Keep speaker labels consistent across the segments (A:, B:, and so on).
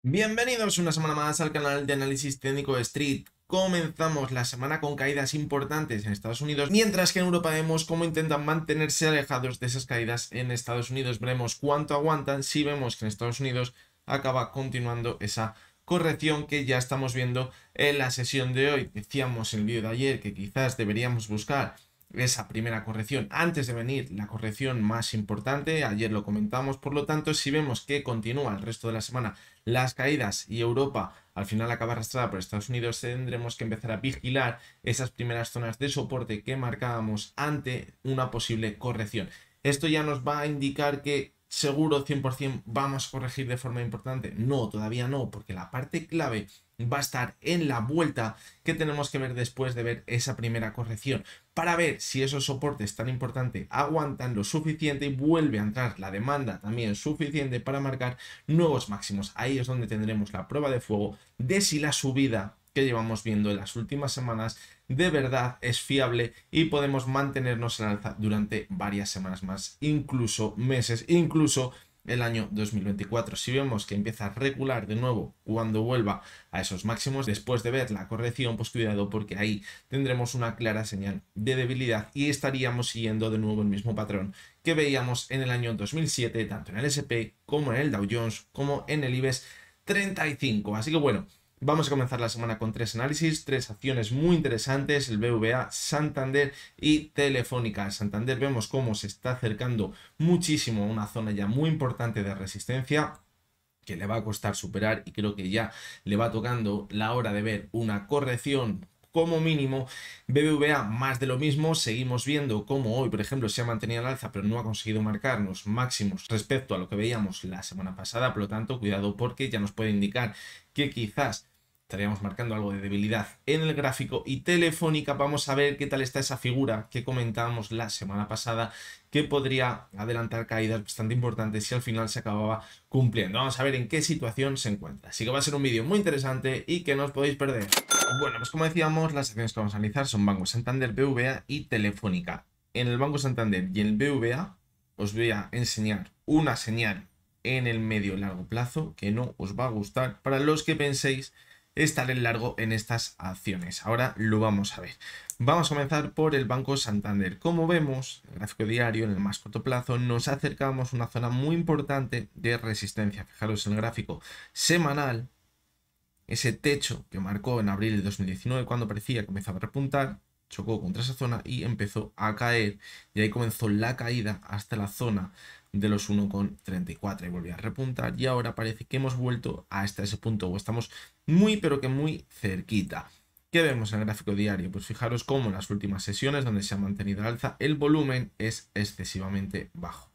A: Bienvenidos una semana más al canal de análisis técnico de Street. Comenzamos la semana con caídas importantes en Estados Unidos, mientras que en Europa vemos cómo intentan mantenerse alejados de esas caídas en Estados Unidos. Veremos cuánto aguantan si vemos que en Estados Unidos acaba continuando esa corrección que ya estamos viendo en la sesión de hoy. Decíamos en el vídeo de ayer que quizás deberíamos buscar esa primera corrección antes de venir la corrección más importante. Ayer lo comentamos, por lo tanto, si vemos que continúa el resto de la semana las caídas y Europa al final acaba arrastrada por Estados Unidos, tendremos que empezar a vigilar esas primeras zonas de soporte que marcábamos ante una posible corrección. Esto ya nos va a indicar que seguro 100% vamos a corregir de forma importante. No, todavía no, porque la parte clave va a estar en la vuelta que tenemos que ver después de ver esa primera corrección, para ver si esos soportes tan importantes aguantan lo suficiente y vuelve a entrar la demanda también suficiente para marcar nuevos máximos. Ahí es donde tendremos la prueba de fuego de si la subida que llevamos viendo en las últimas semanas de verdad es fiable y podemos mantenernos en alza durante varias semanas más, incluso meses, incluso el año 2024. Si vemos que empieza a recular de nuevo cuando vuelva a esos máximos después de ver la corrección, pues cuidado, porque ahí tendremos una clara señal de debilidad y estaríamos siguiendo de nuevo el mismo patrón que veíamos en el año 2007, tanto en el S&P como en el Dow Jones como en el IBEX 35. Así que bueno, vamos a comenzar la semana con tres análisis, tres acciones muy interesantes: el BBVA, Santander y Telefónica. Santander vemos cómo se está acercando muchísimo a una zona ya muy importante de resistencia que le va a costar superar, y creo que ya le va tocando la hora de ver una corrección como mínimo. BBVA, más de lo mismo. Seguimos viendo cómo hoy, por ejemplo, se ha mantenido al alza pero no ha conseguido marcarnos máximos respecto a lo que veíamos la semana pasada. Por lo tanto, cuidado, porque ya nos puede indicar que quizás estaríamos marcando algo de debilidad en el gráfico. Y Telefónica, vamos a ver qué tal está esa figura que comentábamos la semana pasada, que podría adelantar caídas bastante importantes si al final se acababa cumpliendo. Vamos a ver en qué situación se encuentra. Así que va a ser un vídeo muy interesante y que no os podéis perder. Bueno, pues como decíamos, las acciones que vamos a analizar son Banco Santander, BBVA y Telefónica. En el Banco Santander y en el BBVA os voy a enseñar una señal en el medio y largo plazo que no os va a gustar para los que penséis estar en largo en estas acciones. Ahora lo vamos a ver. Vamos a comenzar por el Banco Santander. Como vemos, el gráfico diario, en el más corto plazo, nos acercamos a una zona muy importante de resistencia. Fijaros en el gráfico semanal, ese techo que marcó en abril de 2019, cuando parecía que empezaba a repuntar, chocó contra esa zona y empezó a caer, y ahí comenzó la caída hasta la zona de los 1,34 y volvió a repuntar, y ahora parece que hemos vuelto hasta ese punto, o estamos muy pero que muy cerquita. ¿Qué vemos en el gráfico diario? Pues fijaros cómo en las últimas sesiones donde se ha mantenido al alza, el volumen es excesivamente bajo,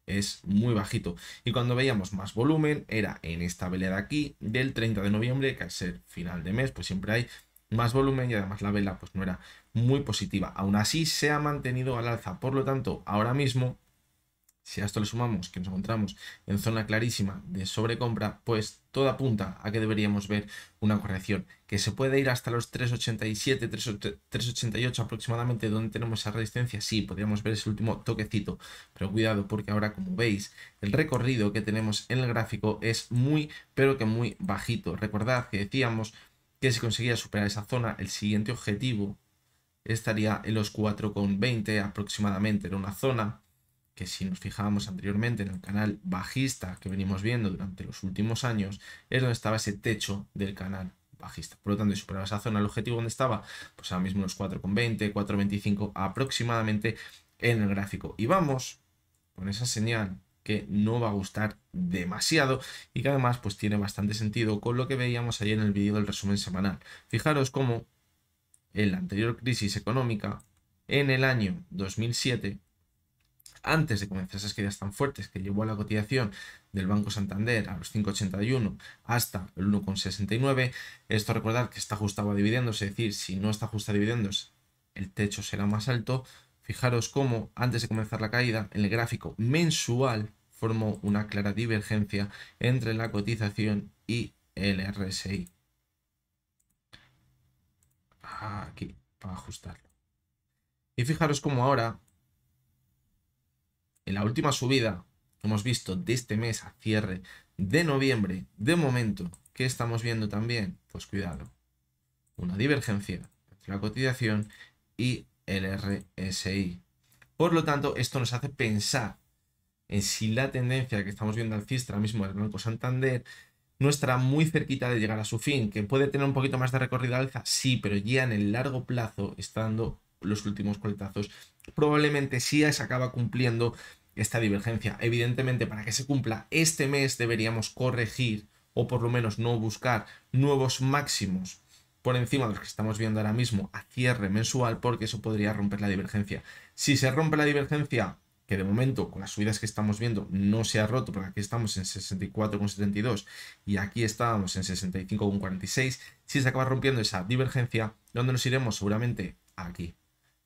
A: es muy bajito, y cuando veíamos más volumen era en esta vela de aquí del 30 de noviembre, que al ser final de mes pues siempre hay más volumen, y además la vela pues no era muy positiva. Aún así se ha mantenido al alza, por lo tanto ahora mismo, si a esto le sumamos que nos encontramos en zona clarísima de sobrecompra, pues todo apunta a que deberíamos ver una corrección que se puede ir hasta los 3,87, 3,88 aproximadamente, donde tenemos esa resistencia. Sí, podríamos ver ese último toquecito, pero cuidado, porque ahora, como veis, el recorrido que tenemos en el gráfico es muy pero que muy bajito. Recordad que decíamos que si conseguía superar esa zona, el siguiente objetivo estaría en los 4,20 aproximadamente. Era una zona que, si nos fijábamos anteriormente en el canal bajista que venimos viendo durante los últimos años, es donde estaba ese techo del canal bajista. Por lo tanto, si superaba esa zona, el objetivo donde estaba, pues ahora mismo los 4,20, 4,25 aproximadamente en el gráfico. Y vamos con esa señal que no va a gustar demasiado, y que además pues tiene bastante sentido con lo que veíamos ayer en el vídeo del resumen semanal. Fijaros cómo en la anterior crisis económica, en el año 2007, antes de comenzar esas caídas tan fuertes que llevó a la cotización del Banco Santander a los 5,81 hasta el 1,69, esto recordad que está ajustado a dividendos, es decir, si no está ajustado a dividendos, el techo será más alto. Fijaros cómo antes de comenzar la caída, en el gráfico mensual formó una clara divergencia entre la cotización y el RSI. Aquí, para ajustarlo. Y fijaros cómo ahora, en la última subida que hemos visto de este mes a cierre de noviembre, de momento, ¿qué estamos viendo también? Pues cuidado, una divergencia entre la cotización y el RSI. Por lo tanto, esto nos hace pensar en si la tendencia que estamos viendo alcista ahora mismo del Banco Santander no estará muy cerquita de llegar a su fin, que puede tener un poquito más de recorrido al alza, sí, pero ya en el largo plazo está dando los últimos coletazos. Probablemente sí se acaba cumpliendo esta divergencia. Evidentemente, para que se cumpla este mes deberíamos corregir o por lo menos no buscar nuevos máximos por encima de los que estamos viendo ahora mismo a cierre mensual, porque eso podría romper la divergencia. Si se rompe la divergencia, que de momento con las subidas que estamos viendo no se ha roto, porque aquí estamos en 64,72 y aquí estábamos en 65,46, si se acaba rompiendo esa divergencia, ¿dónde nos iremos? Seguramente aquí,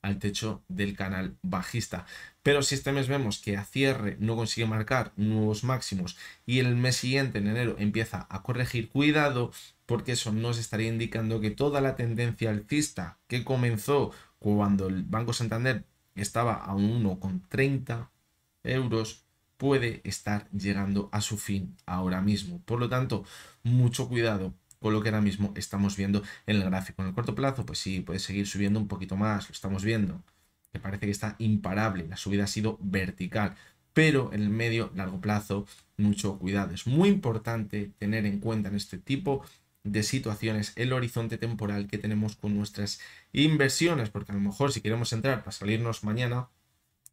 A: al techo del canal bajista. Pero si este mes vemos que a cierre no consigue marcar nuevos máximos y el mes siguiente, en enero, empieza a corregir, cuidado, porque eso nos estaría indicando que toda la tendencia alcista que comenzó cuando el Banco Santander estaba a 1,30 euros puede estar llegando a su fin ahora mismo. Por lo tanto, mucho cuidado con lo que ahora mismo estamos viendo en el gráfico. En el corto plazo, pues sí, puede seguir subiendo un poquito más, lo estamos viendo, que parece que está imparable, la subida ha sido vertical, pero en el medio, largo plazo, mucho cuidado. Es muy importante tener en cuenta en este tipo de situaciones el horizonte temporal que tenemos con nuestras inversiones, porque a lo mejor si queremos entrar para salirnos mañana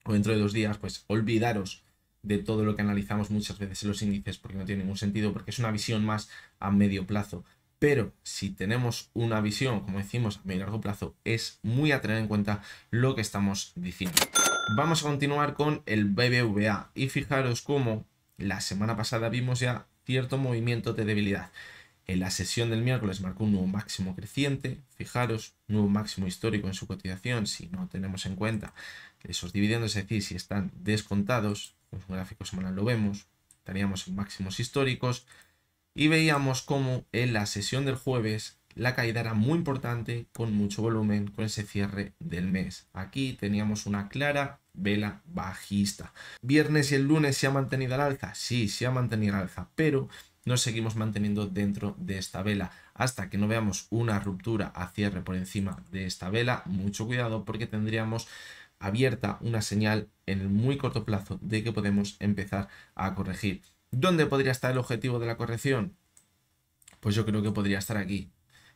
A: o dentro de 2 días, pues olvidaros de todo lo que analizamos muchas veces en los índices, porque no tiene ningún sentido, porque es una visión más a medio plazo. Pero si tenemos una visión, como decimos, a medio y largo plazo, es muy a tener en cuenta lo que estamos diciendo. Vamos a continuar con el BBVA y fijaros cómo la semana pasada vimos ya cierto movimiento de debilidad. En la sesión del miércoles marcó un nuevo máximo creciente, fijaros, nuevo máximo histórico en su cotización, si no tenemos en cuenta esos dividendos, es decir, si están descontados, en un gráfico semanal lo vemos, estaríamos en máximos históricos y veíamos como en la sesión del jueves la caída era muy importante, con mucho volumen, con ese cierre del mes. Aquí teníamos una clara vela bajista. Viernes y el lunes se ha mantenido al alza, sí, se ha mantenido al alza, pero nos seguimos manteniendo dentro de esta vela hasta que no veamos una ruptura a cierre por encima de esta vela. Mucho cuidado, porque tendríamos abierta una señal en el muy corto plazo de que podemos empezar a corregir. ¿Dónde podría estar el objetivo de la corrección? Pues yo creo que podría estar aquí,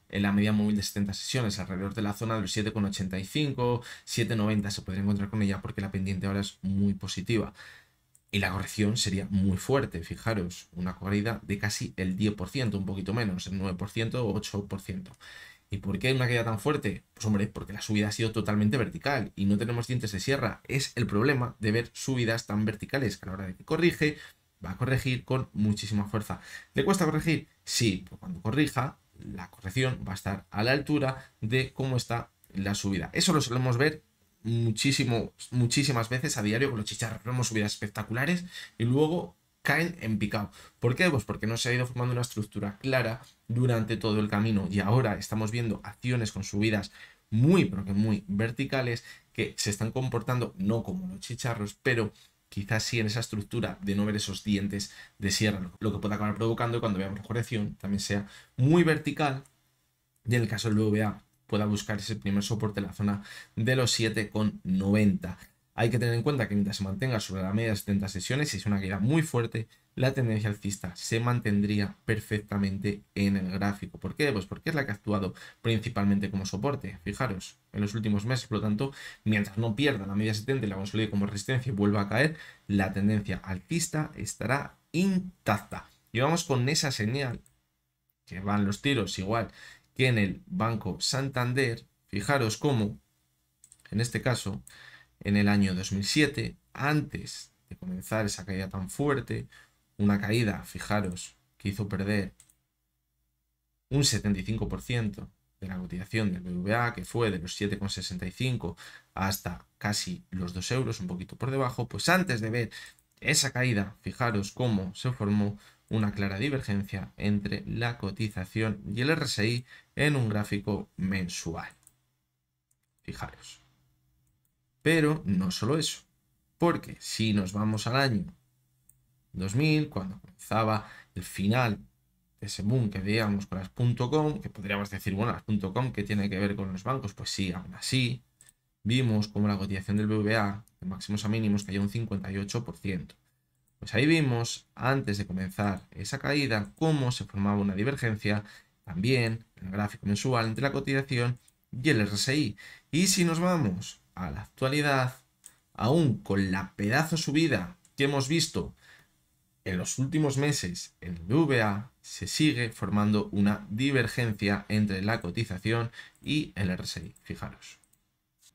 A: en la media móvil de 70 sesiones, alrededor de la zona de los 7,85, 7,90 se podría encontrar con ella, porque la pendiente ahora es muy positiva. Y la corrección sería muy fuerte, fijaros, una caída de casi el 10%, un poquito menos, el 9% o 8%. ¿Y por qué hay una caída tan fuerte? Pues hombre, porque la subida ha sido totalmente vertical y no tenemos dientes de sierra. Es el problema de ver subidas tan verticales, que a la hora de que corrige, va a corregir con muchísima fuerza. ¿Le cuesta corregir? Sí, pero cuando corrija, la corrección va a estar a la altura de cómo está la subida. Eso lo solemos ver muchísimas veces a diario con los chicharros. Vemos subidas espectaculares y luego caen en picado. ¿Por qué? Pues porque no se ha ido formando una estructura clara durante todo el camino y ahora estamos viendo acciones con subidas muy, pero que muy verticales, que se están comportando no como los chicharros, pero quizás sí en esa estructura de no ver esos dientes de sierra, lo que puede acabar provocando cuando veamos la corrección también sea muy vertical y en el caso del BVA pueda buscar ese primer soporte en la zona de los 7,90. Hay que tener en cuenta que mientras se mantenga sobre la media de 70 sesiones, si es una caída muy fuerte, la tendencia alcista se mantendría perfectamente en el gráfico. ¿Por qué? Pues porque es la que ha actuado principalmente como soporte. Fijaros, en los últimos meses, por lo tanto, mientras no pierda la media 70 y la consolide como resistencia y vuelva a caer, la tendencia alcista estará intacta. Y vamos con esa señal, que van los tiros igual que en el Banco Santander. Fijaros cómo, en este caso, en el año 2007, antes de comenzar esa caída tan fuerte, una caída, fijaros, que hizo perder un 75% de la cotización del BBVA, que fue de los 7,65 hasta casi los 2 euros, un poquito por debajo. Pues antes de ver esa caída, fijaros cómo se formó una clara divergencia entre la cotización y el RSI en un gráfico mensual. Fijaros. Pero no solo eso, porque si nos vamos al año 2000, cuando comenzaba el final de ese boom que veíamos con las .com, que podríamos decir, bueno, las .com, ¿qué tiene que ver con los bancos? Pues sí, aún así, vimos como la cotización del BBVA, de máximos a mínimos, cayó un 58%. Pues ahí vimos, antes de comenzar esa caída, cómo se formaba una divergencia, también en el gráfico mensual, entre la cotización y el RSI. Y si nos vamos a la actualidad, aún con la pedazo subida que hemos visto en los últimos meses en el BVA, se sigue formando una divergencia entre la cotización y el RSI. Fijaros.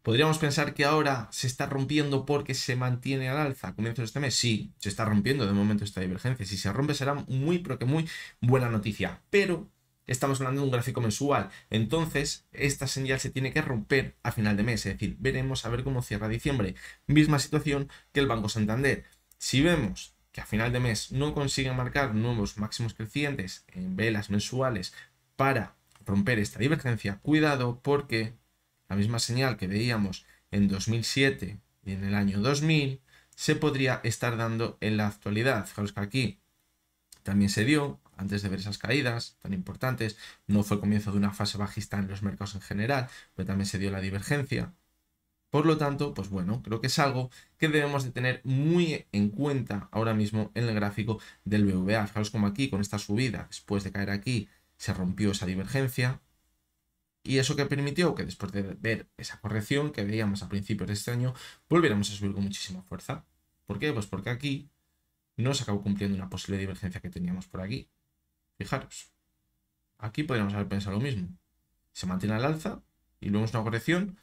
A: ¿Podríamos pensar que ahora se está rompiendo porque se mantiene al alza a comienzos de este mes? Sí, se está rompiendo de momento esta divergencia. Si se rompe será muy, pero que muy buena noticia. Pero estamos hablando de un gráfico mensual. Entonces, esta señal se tiene que romper a final de mes. Es decir, veremos a ver cómo cierra diciembre. Misma situación que el Banco Santander. Si vemos que a final de mes no consiguen marcar nuevos máximos crecientes en velas mensuales para romper esta divergencia, cuidado porque la misma señal que veíamos en 2007 y en el año 2000 se podría estar dando en la actualidad. Fijaros que aquí también se dio, antes de ver esas caídas tan importantes, no fue el comienzo de una fase bajista en los mercados en general, pero también se dio la divergencia. Por lo tanto, pues bueno, creo que es algo que debemos de tener muy en cuenta ahora mismo en el gráfico del BVA. Fijaros como aquí, con esta subida, después de caer aquí, se rompió esa divergencia. ¿Y eso que permitió? Que después de ver esa corrección que veíamos a principios de este año, volviéramos a subir con muchísima fuerza. ¿Por qué? Pues porque aquí no se acabó cumpliendo una posible divergencia que teníamos por aquí. Fijaros, aquí podríamos haber pensado lo mismo. Se mantiene al alza y luego es una corrección,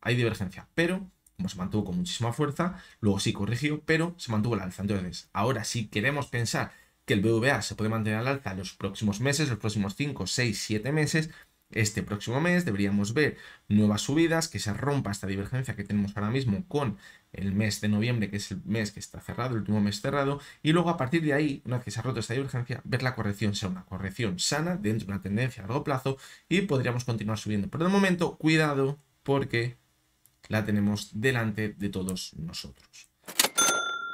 A: hay divergencia, pero como se mantuvo con muchísima fuerza, luego sí corrigió, pero se mantuvo al alza. Entonces, ahora si queremos pensar que el BVA se puede mantener al alza en los próximos meses, los próximos 5, 6, 7 meses, este próximo mes deberíamos ver nuevas subidas, que se rompa esta divergencia que tenemos ahora mismo con el mes de noviembre, que es el mes que está cerrado, el último mes cerrado, y luego a partir de ahí, una vez que se ha roto esta divergencia, ver la corrección sea una corrección sana dentro de una tendencia a largo plazo y podríamos continuar subiendo. Pero de momento, cuidado porque la tenemos delante de todos nosotros.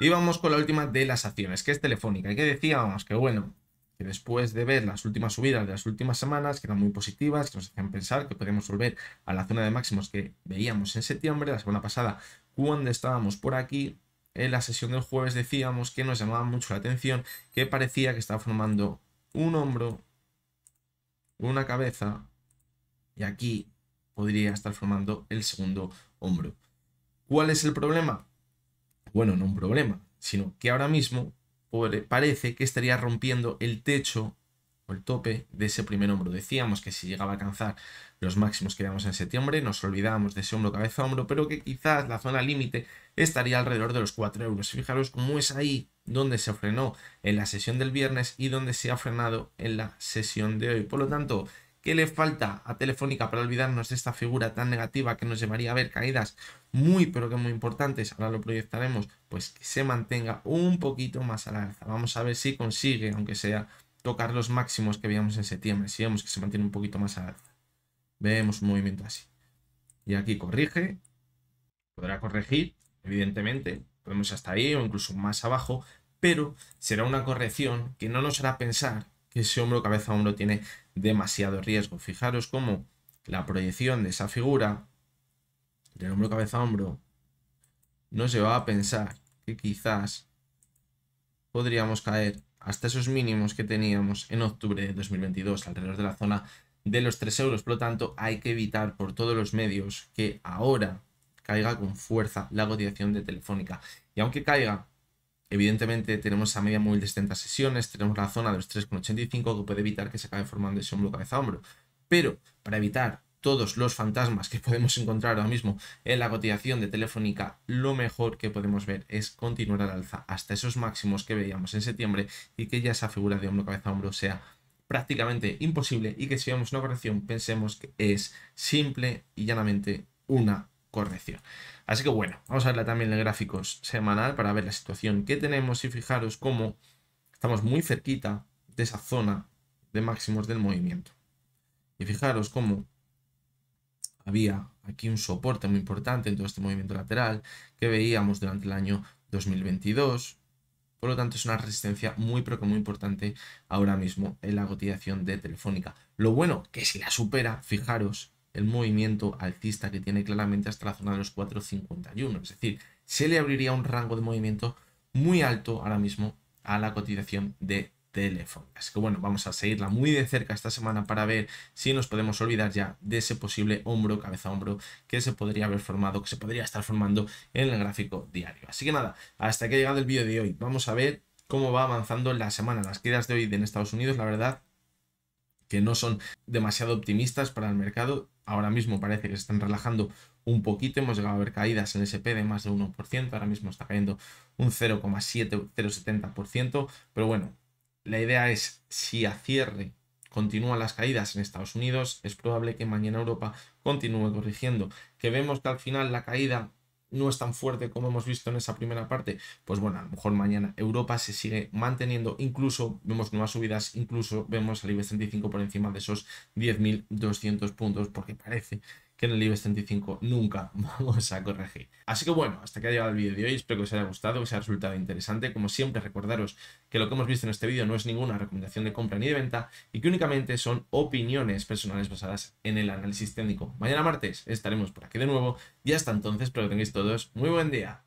A: Y vamos con la última de las acciones, que es Telefónica. Y que decíamos que bueno, que después de ver las últimas subidas de las últimas semanas, que eran muy positivas, que nos hacían pensar que podríamos volver a la zona de máximos que veíamos en septiembre, la semana pasada, cuando estábamos por aquí, en la sesión del jueves decíamos que nos llamaba mucho la atención, que parecía que estaba formando un hombro, una cabeza, y aquí podría estar formando el segundo hombro. ¿Cuál es el problema? Bueno, no un problema, sino que ahora mismo parece que estaría rompiendo el techo o el tope de ese primer hombro. Decíamos que si llegaba a alcanzar los máximos que veíamos en septiembre, nos olvidábamos de ese hombro cabeza a hombro, pero que quizás la zona límite estaría alrededor de los 4 euros. Fijaros cómo es ahí donde se frenó en la sesión del viernes y donde se ha frenado en la sesión de hoy. Por lo tanto, ¿qué le falta a Telefónica para olvidarnos de esta figura tan negativa que nos llevaría a ver caídas muy pero que muy importantes? Ahora lo proyectaremos, pues que se mantenga un poquito más al alza. Vamos a ver si consigue, aunque sea, tocar los máximos que veíamos en septiembre. Si vemos que se mantiene un poquito más al alza, vemos un movimiento así. Y aquí corrige, podrá corregir, evidentemente, podemos hasta ahí o incluso más abajo, pero será una corrección que no nos hará pensar que ese hombro cabeza a hombro tiene demasiado riesgo. Fijaros cómo la proyección de esa figura del hombro cabeza a hombro nos lleva a pensar que quizás podríamos caer hasta esos mínimos que teníamos en octubre de 2022, alrededor de la zona de los 3 euros. Por lo tanto, hay que evitar por todos los medios que ahora caiga con fuerza la cotización de Telefónica. Y aunque caiga, evidentemente tenemos esa media móvil de 70 sesiones, tenemos la zona de los 3,85 que puede evitar que se acabe formando ese hombro cabeza a hombro. Pero para evitar todos los fantasmas que podemos encontrar ahora mismo en la cotización de Telefónica, lo mejor que podemos ver es continuar al alza hasta esos máximos que veíamos en septiembre y que ya esa figura de hombro cabeza a hombro sea prácticamente imposible y que si vemos una corrección pensemos que es simple y llanamente una corrección. Así que bueno, vamos a verla también en el gráfico semanal para ver la situación que tenemos y fijaros cómo estamos muy cerquita de esa zona de máximos del movimiento. Y fijaros cómo había aquí un soporte muy importante en todo este movimiento lateral que veíamos durante el año 2022. Por lo tanto, es una resistencia muy, pero que muy importante ahora mismo en la cotización de Telefónica. Lo bueno, que si la supera, fijaros el movimiento alcista que tiene claramente hasta la zona de los 4,51. Es decir, se le abriría un rango de movimiento muy alto ahora mismo a la cotización de Telefónica. Así que bueno, vamos a seguirla muy de cerca esta semana para ver si nos podemos olvidar ya de ese posible hombro, cabeza hombro que se podría haber formado, que se podría estar formando en el gráfico diario. Así que nada, hasta que ha llegado el vídeo de hoy. Vamos a ver cómo va avanzando la semana. Las caídas de hoy en Estados Unidos, la verdad que no son demasiado optimistas para el mercado. Ahora mismo parece que se están relajando un poquito. Hemos llegado a ver caídas en el S&P de más de 1%. Ahora mismo está cayendo un 0,70%. Pero bueno, la idea es, si a cierre continúan las caídas en Estados Unidos, es probable que mañana Europa continúe corrigiendo. Que vemos que al final la caída no es tan fuerte como hemos visto en esa primera parte, pues bueno, a lo mejor mañana Europa se sigue manteniendo, incluso vemos nuevas subidas, incluso vemos al IBEX 35 por encima de esos 10.200 puntos, porque parece que en el IBEX 35 nunca vamos a corregir. Así que bueno, hasta que ha llegado el vídeo de hoy, espero que os haya gustado, que os haya resultado interesante. Como siempre, recordaros que lo que hemos visto en este vídeo no es ninguna recomendación de compra ni de venta y que únicamente son opiniones personales basadas en el análisis técnico. Mañana martes estaremos por aquí de nuevo y hasta entonces espero que tengáis todos muy buen día.